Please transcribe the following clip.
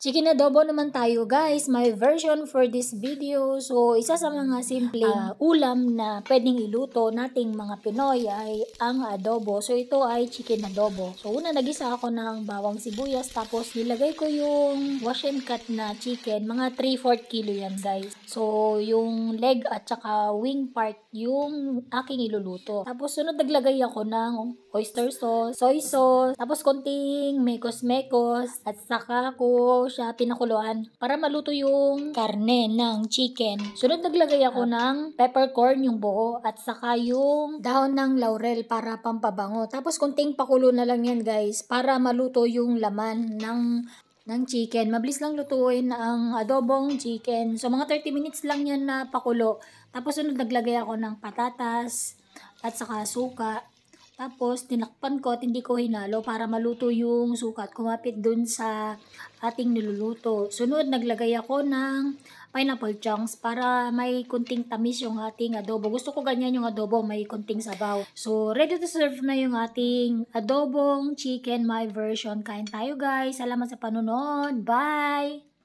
Chicken adobo naman tayo guys, my version for this video. So isa sa mga simpleng ulam na pwedeng iluto nating mga Pinoy ay ang adobo. So ito ay chicken adobo. So una nagisa ako ng bawang sibuyas, tapos nilagay ko yung wash and cut na chicken, mga 3/4 kilo yan guys. So yung leg at saka wing part yung aking iluluto. Tapos sunod naglagay ako ng oyster sauce, soy sauce, tapos konting mekos-mekos, at saka ko siya pinakuluan para maluto yung karne ng chicken. Sunod naglagay ako ng peppercorn, yung buo, at saka yung dahon ng laurel para pampabango. Tapos konting pakulo na lang yan guys para maluto yung laman ng chicken. Mabilis lang lutuin ang adobong chicken. So mga 30 minutes lang yan na pakulo. Tapos sunod naglagay ako ng patatas at saka suka. Tapos, tinakpan ko at hindi ko hinalo para maluto yung suka at kumapit dun sa ating niluluto. Sunod, naglagay ako ng pineapple chunks para may kunting tamis yung ating adobo. Gusto ko ganyan yung adobo, may kunting sabaw. So, ready to serve na yung ating adobong chicken, my version. Kain tayo guys. Salamat sa panonood. Bye!